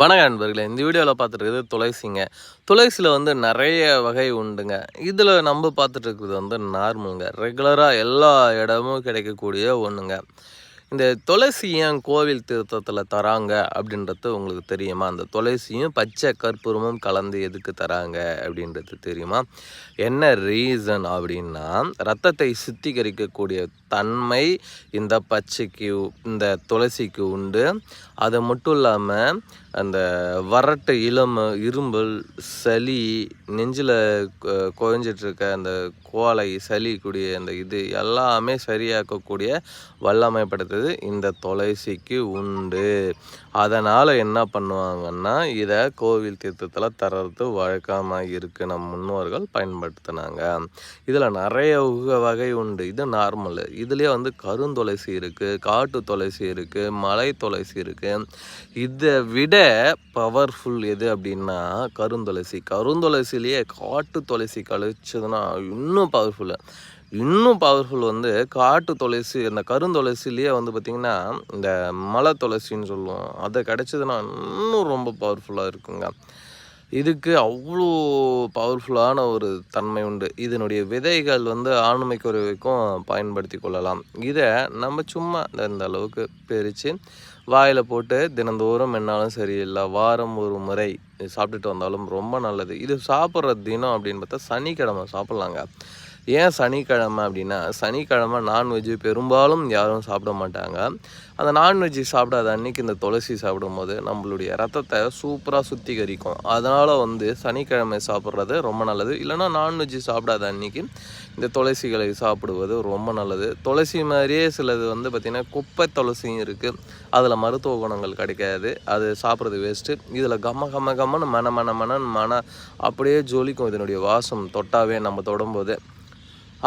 வணக்கம் நண்பர்களே. இந்த வீடியோவில் பார்த்துட்டு துளசிங்க. துளசியில் நிறைய வகை உண்டுங்க. இதில் நம்ம பார்த்துட்டு இருக்கிறது நார்மலுங்க. ரெகுலராக எல்லா இடமும் கிடைக்கக்கூடிய ஒன்றுங்க. இந்த துளசி ஏன் கோவில் திருத்தத்தில் தராங்க அப்படின்றது உங்களுக்கு தெரியுமா? அந்த துளசியும் பச்சை கற்பூரமும் கலந்து எதுக்கு தராங்க அப்படின்றது தெரியுமா? என்ன ரீசன் அப்படின்னா, இரத்தத்தை சுத்திகரிக்கக்கூடிய தன்மை இந்த பச்சைக்கு இந்த துளசிக்கு உண்டு. அது மட்டும் இல்லாமல் அந்த வறட்டு இரும்பல், சளி, நெஞ்சில் குழஞ்சிட்ருக்க அந்த கோலை, சளி கூடிய அந்த இது எல்லாமே சரியாக்கக்கூடிய வல்லமை படைத்தது இந்த துளசிக்கு உண்டு. அதனால் என்ன பண்ணுவாங்கன்னா, இதை கோவில் தீர்த்தத்தில் தர்றது வழக்கமாக இருக்குது. நம் முன்னோர்கள் பயன்படுத்தினாங்க. இதில் நிறைய வகை உண்டு. இது நார்மலு. இதுலேயே கருந்துளசி இருக்குது, காட்டு துளசி இருக்குது, மலை துளசி இருக்குது. இதை விட பவர்ஃபுல் எது அப்படின்னா கருந்துளசி. கருந்துளசிலேயே காட்டு துளசி கழிச்சதுன்னா இன்னும் பவர்ஃபுல் காட்டு துளசி. அந்த கருந்துளசிலேயே பார்த்திங்கன்னா இந்த மலை துளசின்னு சொல்லுவோம். அதை கிடச்சதுன்னா இன்னும் ரொம்ப பவர்ஃபுல்லாக இருக்குங்க. இதுக்கு அவ்வளோ பவர்ஃபுல்லான ஒரு தன்மை உண்டு. இதனுடைய விதைகள் ஆண்மை குறைவுக்கும் பயன்படுத்தி கொள்ளலாம். இதை நம்ம சும்மா இந்த அளவுக்கு பிரித்து வாயில் போட்டு தினந்தோறும் என்னாலும் சரியில்லை, வாரம் ஒரு முறை சாப்பிட்டுட்டு வந்தாலும் ரொம்ப நல்லது. இது சாப்பிட்ற தினம் அப்படின்னு பார்த்தா சனிக்கிழமை சாப்பிட்லாங்க. ஏன் சனிக்கிழமை அப்படின்னா, சனிக்கிழமை நான்வெஜ்ஜு பெரும்பாலும் யாரும் சாப்பிட மாட்டாங்க. அந்த நான்வெஜ்ஜு சாப்பிடாத அன்றைக்கி இந்த துளசி சாப்பிடும்போது நம்மளுடைய ரத்தத்தை சூப்பராக சுத்திகரிக்கும். அதனால் சனிக்கிழமை சாப்பிட்றது ரொம்ப நல்லது. இல்லைனா நான்வெஜ்ஜு சாப்பிடாத அன்றைக்கி இந்த துளசிகளை சாப்பிடுவது ரொம்ப நல்லது. துளசி மாதிரியே சிலது பார்த்திங்கன்னா குப்பை துளசியும் இருக்குது. அதில் மருத்துவ குணங்கள் கிடைக்காது. அது சாப்பிட்றது வேஸ்ட்டு. இதில் கம்மன்னு மன அப்படியே ஜொலிக்கும். இதனுடைய வாசம் தொட்டாவே நம்ம தொடும்போது.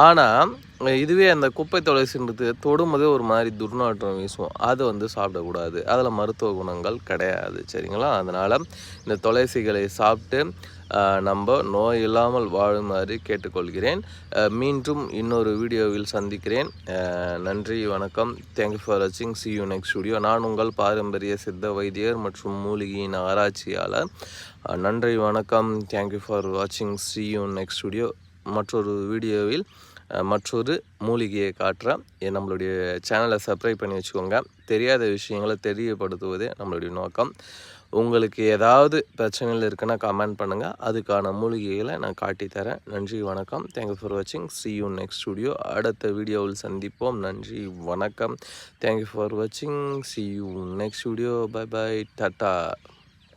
ஆனால் இதுவே அந்த குப்பை துளசின்றது தொடும்போதே ஒரு மாதிரி துர்நாற்றம் வீசும். அது சாப்பிடக்கூடாது. அதில் மருத்துவ குணங்கள் கிடையாது. சரிங்களா? அதனால் இந்த துளசிகளை சாப்பிட்டு நம்ம நோய் இல்லாமல் வாழுமாறு கேட்டுக்கொள்கிறேன். மீண்டும் இன்னொரு வீடியோவில் சந்திக்கிறேன். நன்றி, வணக்கம். தேங்க்யூ ஃபார் வாட்சிங். see you next video. நான் உங்கள் பாரம்பரிய சித்த வைத்தியர் மற்றும் மூலிகையின் ஆராய்ச்சியாளர். நன்றி, வணக்கம். தேங்க்யூ ஃபார் வாட்சிங். see you next video. மற்றொரு வீடியோவில் மற்றொரு மூலிகையை காட்டுறேன். நம்மளுடைய சேனலை சப்ஸ்கிரைப் பண்ணி வச்சுக்கோங்க. தெரியாத விஷயங்களை தெரியப்படுத்துவதே நம்மளுடைய நோக்கம். உங்களுக்கு ஏதாவது பிரச்சனைகள் இருக்குன்னா கமெண்ட் பண்ணுங்கள். அதுக்கான மூலிகைகளை நான் காட்டித்தரேன். நன்றி, வணக்கம். தேங்க்யூ ஃபார் வாட்சிங். see you next video. அடுத்த வீடியோவில் சந்திப்போம். நன்றி, வணக்கம். தேங்க்யூ ஃபார் வாட்சிங். see you next video. Bye bye, tata.